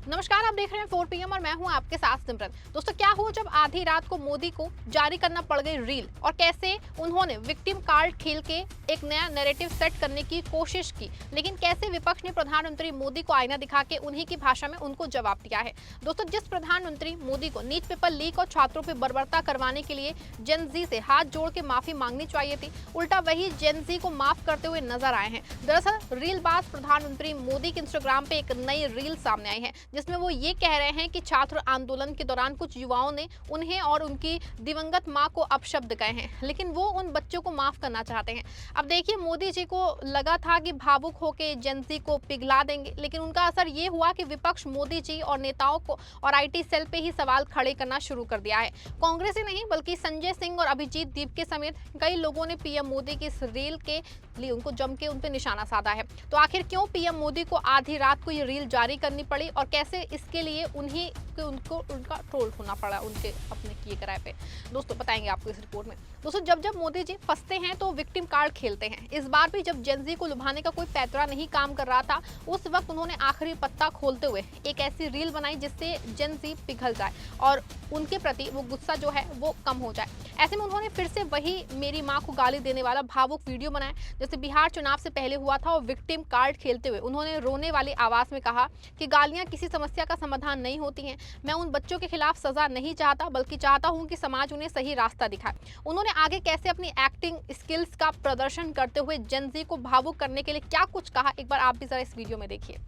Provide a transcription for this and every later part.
नमस्कार, आप देख रहे हैं 4 PM और मैं हूं आपके साथ सिमरन। दोस्तों, क्या हुआ जब आधी रात को मोदी को जारी करना पड़ गई रील और कैसे उन्होंने विक्टिम कार्ड खेल के एक नया नैरेटिव सेट करने की कोशिश की, लेकिन कैसे विपक्ष ने प्रधानमंत्री मोदी को आईना दिखा के उन्हीं की भाषा में उनको जवाब दिया है। दोस्तों, जिस प्रधानमंत्री मोदी को नीट पेपर लीक और छात्रों पर बर्बरता करवाने के लिए जेन जी से हाथ जोड़ के माफी मांगनी चाहिए थी, उल्टा वही जेन जी को माफ करते हुए नजर आए हैं। दरअसल रीलबाज प्रधानमंत्री मोदी के इंस्टाग्राम पे एक नई रील सामने आई है जिसमें वो ये कह रहे हैं कि छात्र आंदोलन के दौरान कुछ युवाओं ने उन्हें और उनकी दिवंगत मां को अपशब्द कहे हैं, लेकिन वो उन बच्चों को माफ करना चाहते हैं। अब देखिए, मोदी जी को लगा था कि भावुक होकर जेनजी को पिघला देंगे, लेकिन उनका असर ये हुआ कि विपक्ष मोदी जी और नेताओं को और IT सेल पे ही सवाल खड़े करना शुरू कर दिया है। कांग्रेस ही नहीं बल्कि संजय सिंह और अभिजीत दीप के समेत कई लोगों ने PM मोदी की इस रील के लिए उनको जम के उन पे निशाना साधा है। तो आखिर क्यों PM मोदी को आधी रात को ये रील जारी करनी पड़ी और कैसे इसके लिए उनका ट्रोल होना पड़ा उनके अपने किए कराए पे, दोस्तों बताएंगे आपको इस रिपोर्ट में। दोस्तों, जब मोदी जी फंसते हैं तो विक्टिम कार्ड खेलते हैं। इस बार भी जब जेनजी को लुभाने का कोई पैतरा नहीं काम कर रहा था, उस वक्त उन्होंने आखिरी पत्ता खोलते हुए एक ऐसी रील बनाई जिससे जेनजी पिघल जाए और उनके प्रति वो गुस्सा जो है वो कम हो जाए। ऐसे में उन्होंने फिर से वही मेरी माँ को गाली देने वाला भावुक वीडियो बनाया जैसे बिहार चुनाव से पहले हुआ था, और विक्टिम कार्ड खेलते हुए उन्होंने रोने वाली आवाज में कहा कि गालियां किसी समस्या का समाधान नहीं होती हैं। मैं उन बच्चों के खिलाफ सजा नहीं चाहता, बल्कि चाहता हूं कि समाज उन्हें सही रास्ता दिखाए। उन्होंने आगे कैसे अपनी एक्टिंग स्किल्स का प्रदर्शन करते हुए जेनजी को भावुक करने के लिए क्या कुछ कहा, एक बार आप भी जरा इस वीडियो में देखिए।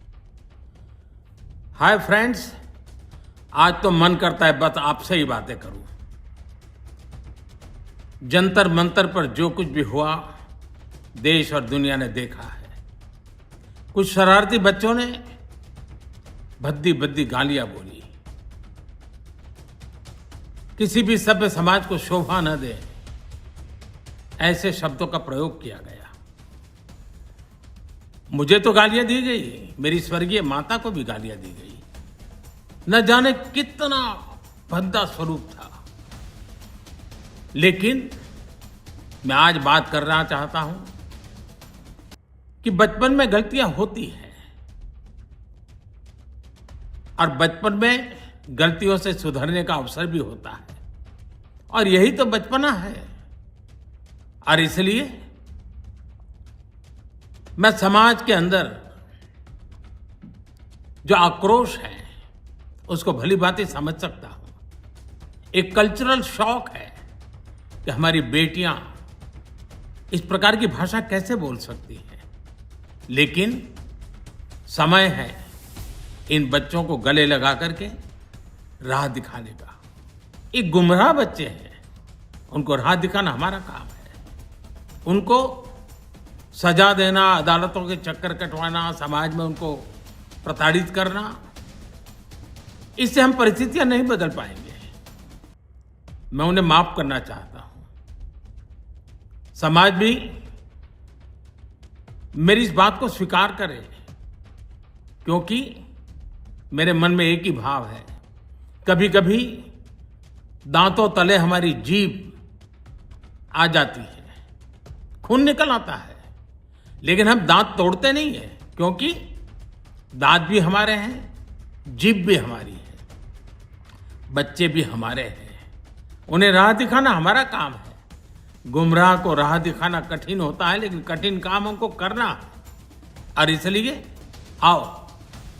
हाय फ्रेंड्स, आज तो मन करता है बस आपसे ही बातें करूं। जंतर मंतर पर जो कुछ भी हुआ देश और दुनिया ने देखा है। कुछ शरारती बच्चों ने भद्दी भद्दी गालियां बोली। किसी भी सभ्य समाज को शोभा न दे ऐसे शब्दों का प्रयोग किया गया। मुझे तो गालियां दी गई, मेरी स्वर्गीय माता को भी गालियां दी गई। न जाने कितना भद्दा स्वरूप था, लेकिन मैं आज बात करना चाहता हूं कि बचपन में गलतियां होती हैं और बचपन में गलतियों से सुधरने का अवसर भी होता है, और यही तो बचपना है। और इसलिए मैं समाज के अंदर जो आक्रोश है उसको भली भांति समझ सकता हूं। एक कल्चरल शॉक है कि हमारी बेटियां इस प्रकार की भाषा कैसे बोल सकती हैं, लेकिन समय है इन बच्चों को गले लगा करके राह दिखाने का। एक गुमराह बच्चे हैं, उनको राह दिखाना हमारा काम है। उनको सजा देना, अदालतों के चक्कर कटवाना, समाज में उनको प्रताड़ित करना, इससे हम परिस्थितियां नहीं बदल पाएंगे। मैं उन्हें माफ करना चाहता हूं। समाज भी मेरी इस बात को स्वीकार करे, क्योंकि मेरे मन में एक ही भाव है। कभी कभी दांतों तले हमारी जीभ आ जाती है, खून निकल आता है, लेकिन हम दांत तोड़ते नहीं है, क्योंकि दांत भी हमारे हैं, जीभ भी हमारी है, बच्चे भी हमारे हैं। उन्हें राह दिखाना हमारा काम है। गुमराह को राह दिखाना कठिन होता है, लेकिन कठिन काम हमको करना है। और इसलिए आओ,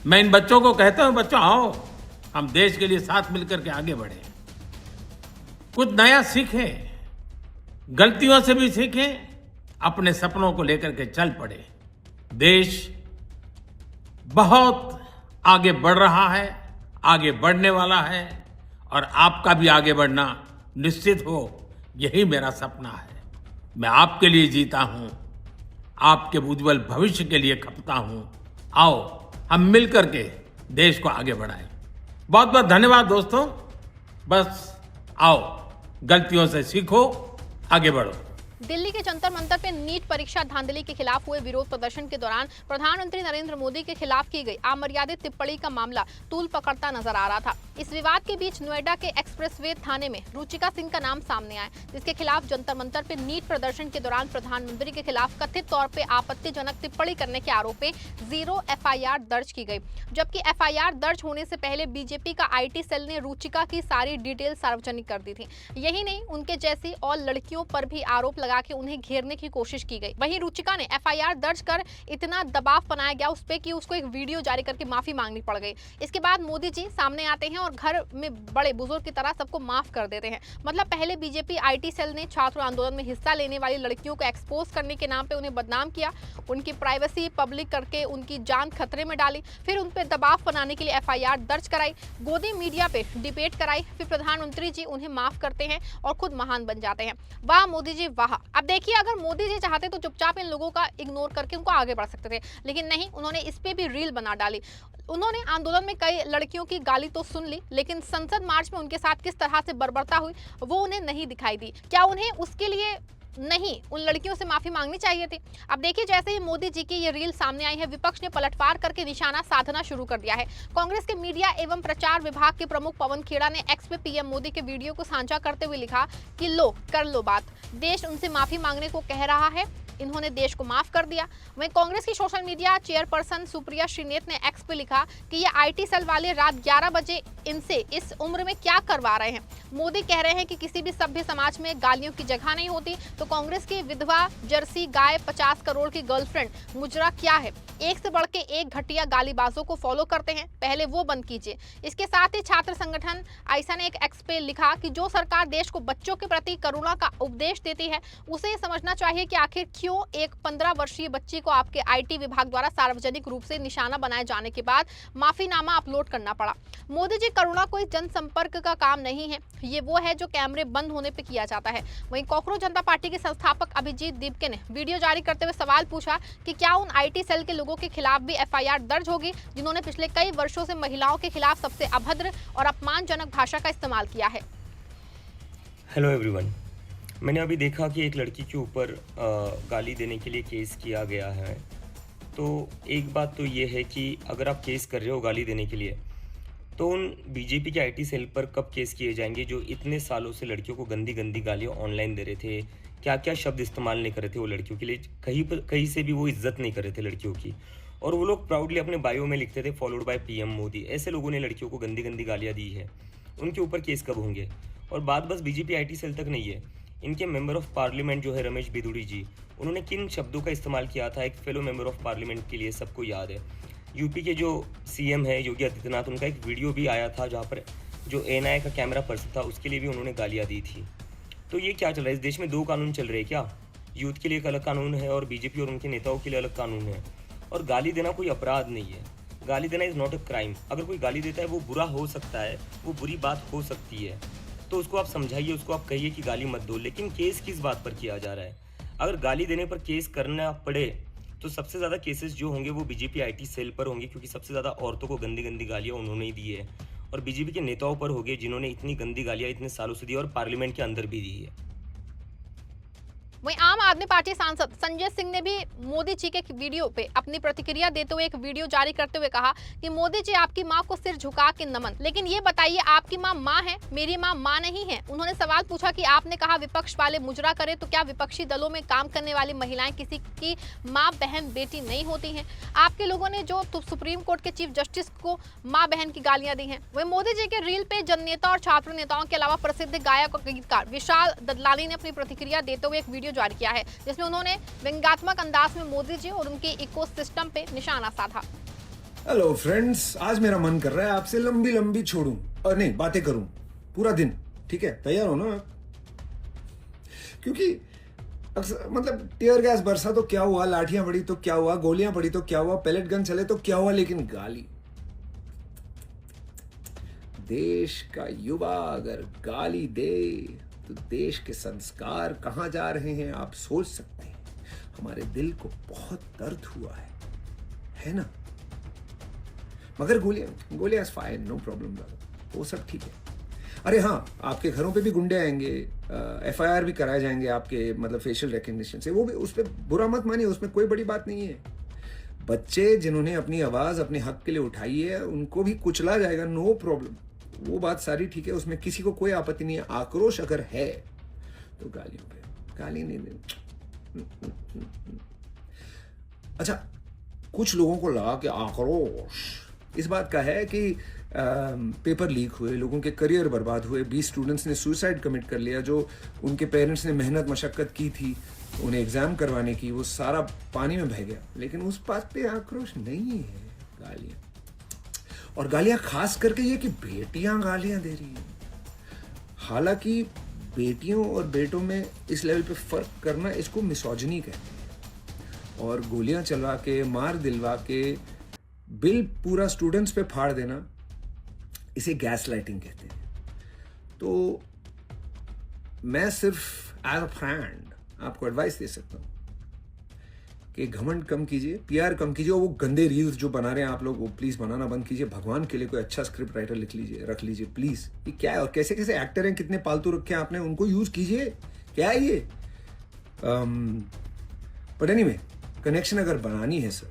मैं इन बच्चों को कहता हूं, बच्चों आओ, हम देश के लिए साथ मिलकर के आगे बढ़े, कुछ नया सीखें, गलतियों से भी सीखें, अपने सपनों को लेकर के चल पड़े। देश बहुत आगे बढ़ रहा है, आगे बढ़ने वाला है, और आपका भी आगे बढ़ना निश्चित हो, यही मेरा सपना है। मैं आपके लिए जीता हूं, आपके उज्जवल भविष्य के लिए खपता हूं। आओ हम मिलकर के देश को आगे बढ़ाएं। बहुत बहुत धन्यवाद दोस्तों। बस आओ, गलतियों से सीखो, आगे बढ़ो। दिल्ली के जंतर मंतर पे नीट परीक्षा धांधली के खिलाफ हुए विरोध प्रदर्शन के दौरान प्रधानमंत्री नरेंद्र मोदी के खिलाफ की गई अमर्यादित टिप्पणी का मामला तूल पकड़ता नजर आ रहा था। इस विवाद के बीच नोएडा के एक्सप्रेसवे थाने में रुचिका सिंह का नाम सामने आया, जिसके खिलाफ जंतर मंतर पे नीट प्रदर्शन के दौरान प्रधानमंत्री के खिलाफ कथित तौर पे आपत्तिजनक टिप्पणी करने के आरोप में 0 एफआईआर दर्ज की गई। जबकि एफआईआर दर्ज होने से पहले बीजेपी का आईटी सेल ने रुचिका की सारी डिटेल सार्वजनिक कर दी थी। यही नहीं, उनके जैसी और लड़कियों पर भी आरोप लगा के उन्हें घेरने की कोशिश की गई। वहीं रुचिका ने एफआईआर दर्ज कर इतना दबाव बनाया गया उस पे कि उसको एक वीडियो जारी करके माफी मांगनी पड़ गई। इसके बाद मोदी जी सामने आते हैं और घर में बड़े बुजुर्ग की तरह सबको माफ कर देते हैं। मतलब पहले बीजेपी आईटी सेल ने छात्र आंदोलन में हिस्सा लेने वाली लड़कियों को एक्सपोज करने के नाम पे उन्हें बदनाम किया, उनकी प्राइवेसी पब्लिक करके उनकी जान खतरे में डाली, फिर उन पे दबाव बनाने के लिए एफआईआर दर्ज कराई, गोदी मीडिया पे डिबेट कराई, फिर प्रधानमंत्री जी उन्हें माफ करते हैं और खुद महान बन जाते हैं। वाह मोदी जी वाह। अब देखिए, अगर मोदी जी चाहते तो चुपचाप इन लोगों का इग्नोर करके उनको आगे बढ़ सकते थे, लेकिन नहीं, उन्होंने इस पे भी रील बना डाली। उन्होंने आंदोलन में कई लड़कियों की गाली तो सुन ली, लेकिन संसद मार्च में उनके साथ किस तरह से बर्बरता हुई वो उन्हें नहीं दिखाई दी। क्या उन्हें उसके लिए नहीं उन लड़कियों से माफी मांगनी चाहिए थी? अब देखिए, जैसे ही मोदी जी की ये रील सामने आई है, विपक्ष ने पलटवार करके निशाना साधना शुरू कर दिया है। कांग्रेस के मीडिया एवं प्रचार विभाग के प्रमुख पवन खेड़ा ने एक्स पे पीएम मोदी के वीडियो को साझा करते हुए लिखा कि लो कर लो बात, देश उनसे माफी मांगने को कह रहा है, इन्होंने देश को माफ कर दिया। वहीं कांग्रेस की social media chairperson Supriya Shrinate ने एक्स पे लिखा कि ये आईटी सेल वाले रात 11 बजे इनसे इस उम्र में क्या करवा रहे हैं। मोदी कह रहे हैं कि किसी भी सभ्य समाज में गालियों की जगह नहीं होती, तो कांग्रेस की विधवा जर्सी गाय 50 करोड़ की गर्लफ्रेंड मुजरा क्या है? एक से बढ़ के एक घटिया गालीबाजों को फॉलो करते हैं, पहले वो बंद कीजिए। इसके साथ ही छात्र संगठन आइसा ने एक एक्स पे लिखा कि जो सरकार देश को बच्चों के प्रति करुणा का उपदेश देती है, उसे समझना चाहिए कि आखिर क्यों एक 15 वर्षीय बच्ची को आपके आईटी विभाग द्वारा सार्वजनिक रूप से निशाना बनाए जाने के बाद माफीनामा अपलोड करना पड़ा। मोदी जी, करुणा कोई जनसंपर्क का काम नहीं है, ये वो है जो कैमरे बंद होने पे किया जाता है। वहीं कॉकरोच जनता पार्टी के संस्थापक अभिजीत दीपके ने वीडियो जारी करते हुए सवाल पूछा कि क्या उन आईटी सेल के लोगों के खिलाफ भी एफआईआर दर्ज होगी जिन्होंने पिछले कई वर्षों से महिलाओं के खिलाफ सबसे अभद्र और अपमानजनक भाषा का इस्तेमाल किया है। हेलो एवरीवन, मैंने अभी देखा कि एक लड़की के ऊपर गाली देने के लिए केस किया गया है। तो एक बात तो ये है कि अगर आप केस कर रहे हो गाली देने के लिए, तो उन बीजेपी के आईटी सेल पर कब केस किए जाएंगे जो इतने सालों से लड़कियों को गंदी गंदी गालियाँ ऑनलाइन दे रहे थे, क्या क्या शब्द इस्तेमाल नहीं कर रहे थे वो लड़कियों के लिए, कहीं से भी वो इज्जत नहीं कर रहे थे लड़कियों की, और वो लोग प्राउडली अपने बायो में लिखते थे फॉलोड बाय पीएम मोदी। ऐसे लोगों ने लड़कियों को गंदी गंदी गालियाँ दी है, उनके ऊपर केस कब होंगे? और बात बस बीजेपी आईटी सेल तक नहीं है, इनके मेंबर ऑफ पार्लियामेंट जो है रमेश बिधूड़ी जी, उन्होंने किन शब्दों का इस्तेमाल किया था एक फेलो मेंबर ऑफ पार्लियामेंट के लिए सबको याद है। यूपी के जो सीएम है योगी आदित्यनाथ, उनका एक वीडियो भी आया था जहाँ पर जो एएनआई का कैमरा पर्सन था उसके लिए भी उन्होंने गालियाँ दी थी। तो ये क्या चल रहा है? इस देश में दो कानून चल रहे हैं क्या? यूथ के लिए एक अलग कानून है और बीजेपी और उनके नेताओं के लिए अलग कानून है। और गाली देना कोई अपराध नहीं है, गाली देना इज़ नॉट अ क्राइम। अगर कोई गाली देता है वो बुरा हो सकता है, वो बुरी बात हो सकती है, तो उसको आप समझाइए, उसको आप कहिए कि गाली मत दो। लेकिन केस किस बात पर किया जा रहा है? अगर गाली देने पर केस करना पड़े तो सबसे ज़्यादा केसेस जो होंगे वो बीजेपी आईटी सेल पर होंगे, क्योंकि सबसे ज़्यादा औरतों को गंदी गंदी गालियाँ उन्होंने ही दी है, और बीजेपी के नेताओं पर होंगे जिन्होंने इतनी गंदी गालियाँ इतने सालों से दी और पार्लियामेंट के अंदर भी दी है। वहीं आम आदमी पार्टी सांसद संजय सिंह ने भी मोदी जी के वीडियो पे अपनी प्रतिक्रिया देते हुए एक वीडियो जारी करते हुए कहा कि मोदी जी, आपकी मां को सिर झुका के नमन, लेकिन ये बताइए आपकी मां है, मेरी मां नहीं है। उन्होंने सवाल पूछा कि आपने कहा विपक्ष वाले मुजरा करे, तो क्या विपक्षी दलों में काम करने वाली महिलाएं किसी की माँ बहन बेटी नहीं होती हैं? आपके लोगों ने जो सुप्रीम कोर्ट के चीफ जस्टिस को माँ बहन की गालियां दी हैं। वहीं मोदी जी के रील पे जन नेता और छात्र नेताओं के अलावा प्रसिद्ध गायक और गीतकार विशाल ददलानी ने अपनी प्रतिक्रिया देते हुए एक वीडियो जारी किया है, जिसमें उन्होंने व्यंग्यात्मक अंदाज में मोदी जी और उनके इकोसिस्टम पे निशाना साधा। हेलो फ्रेंड्स, आज मेरा मन कर रहा है आपसे लंबी लंबी छोड़ूं और नहीं बातें करूं पूरा दिन। ठीक है, तैयार हो ना? क्योंकि मतलब टीयर गैस बरसा तो क्या हुआ, लाठियां पड़ी तो क्या हुआ, गोलियां पड़ी तो क्या हुआ, पैलेट गन चले तो क्या हुआ, लेकिन गाली। देश का युवा अगर गाली दे तो देश के संस्कार कहां जा रहे हैं आप सोच सकते हैं। हमारे दिल को बहुत दर्द हुआ है ना? मगर गोलियां फाइन, नो प्रॉब्लम, वो सब ठीक है। अरे हाँ, आपके घरों पे भी गुंडे आएंगे, FIR भी कराए जाएंगे आपके मतलब फेशियल रिकग्निशन से, वो भी उस पर बुरा मत मानिए, उसमें कोई बड़ी बात नहीं है। बच्चे जिन्होंने अपनी आवाज़ अपने हक के लिए उठाई है उनको भी कुचला जाएगा, नो प्रॉब्लम, वो बात सारी ठीक है, उसमें किसी को कोई आपत्ति नहीं है। आक्रोश अगर है तो गालियों पे गाली नहीं देनी। अच्छा, कुछ लोगों को लगा कि आक्रोश इस बात का है कि पेपर लीक हुए, लोगों के करियर बर्बाद हुए, 20 स्टूडेंट्स ने सुसाइड कमिट कर लिया, जो उनके पेरेंट्स ने मेहनत मशक्क़त की थी उन्हें एग्ज़ाम करवाने की, वो सारा पानी में बह गया। लेकिन उस बात पे आक्रोश नहीं है, गालियाँ, और गालियाँ खास करके ये कि बेटियाँ गालियाँ दे रही हैं। हालांकि बेटियों और बेटों में इस लेवल पे फ़र्क करना, इसको मिसोजिनी कहते हैं, और गोलियाँ चलवा के, मार दिलवा के, बिल पूरा स्टूडेंट्स पे फाड़ देना, इसे गैस लाइटिंग कहते हैं। तो मैं सिर्फ एज अ फ्रेंड आपको एडवाइस दे सकता हूँ कि घमंड कम कीजिए, PR कम कीजिए, और वो गंदे रील्स जो बना रहे हैं आप लोग, वो प्लीज़ बनाना बंद कीजिए। भगवान के लिए कोई अच्छा स्क्रिप्ट राइटर रख लीजिए प्लीज़। ये क्या है, और कैसे कैसे एक्टर हैं, कितने पालतू रखे हैं आपने, उनको यूज़ कीजिए। क्या है ये? बट एनीवे, कनेक्शन अगर बनानी है सर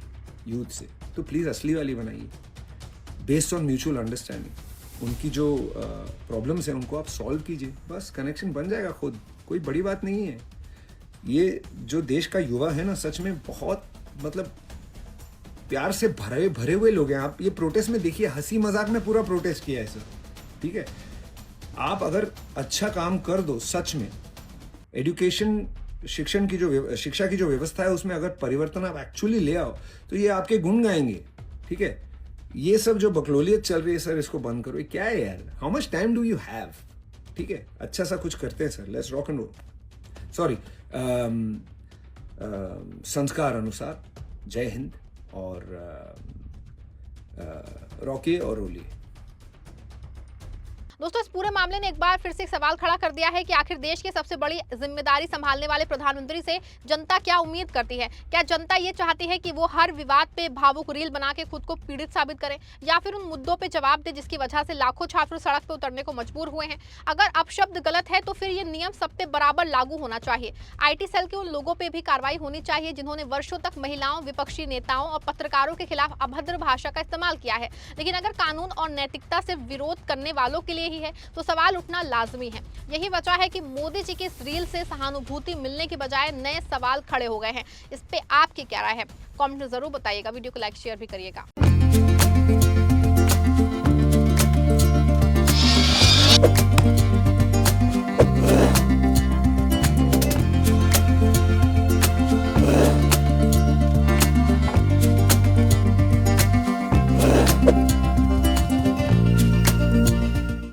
यूथ से, तो प्लीज़ असली वाली बनाइए, बेस्ड ऑन म्यूचुअल अंडरस्टैंडिंग। उनकी जो प्रॉब्लम्स हैं उनको आप सॉल्व कीजिए, बस कनेक्शन बन जाएगा खुद, कोई बड़ी बात नहीं है। ये जो देश का युवा है ना, सच में बहुत मतलब प्यार से भरे हुए लोग हैं। आप ये प्रोटेस्ट में देखिए, हंसी मजाक में पूरा प्रोटेस्ट किया है सर, ठीक है। आप अगर अच्छा काम कर दो, सच में एजुकेशन, शिक्षा की जो व्यवस्था है उसमें अगर परिवर्तन आप एक्चुअली ले आओ, तो ये आपके गुण गाएंगे, ठीक है। ये सब जो बकलोलियत चल रही है सर, इसको बंद करो। ये क्या है यार, how much time do you have, ठीक है। अच्छा सा कुछ करते हैं sir, let's rock and roll. Sorry, संस्कार अनुसार जय हिंद, और रॉकिए और रोलिए। दोस्तों, इस पूरे मामले ने एक बार फिर से एक सवाल खड़ा कर दिया है कि आखिर देश की सबसे बड़ी जिम्मेदारी संभालने वाले प्रधानमंत्री से जनता क्या उम्मीद करती है। क्या जनता ये चाहती है कि वो हर विवाद पे भावुक रील बना के खुद को पीड़ित साबित करें, या फिर उन मुद्दों पे जवाब दे जिसकी वजह से लाखों छात्र सड़क पे उतरने को मजबूर हुए हैं। अगर अपशब्द गलत है तो फिर ये नियम सब पे बराबर लागू होना चाहिए। IT सेल के उन लोगों पे भी कार्रवाई होनी चाहिए जिन्होंने वर्षों तक महिलाओं, विपक्षी नेताओं और पत्रकारों के खिलाफ अभद्र भाषा का इस्तेमाल किया है। लेकिन अगर कानून और नैतिकता से विरोध करने वालों के लिए ही है तो सवाल उठना लाजमी है। यही वजह है कि मोदी जी की इस रील से सहानुभूति मिलने के बजाय नए सवाल खड़े हो गए हैं। इस पे आपकी क्या राय है, कमेंट में जरूर बताइएगा। वीडियो को लाइक शेयर भी करिएगा।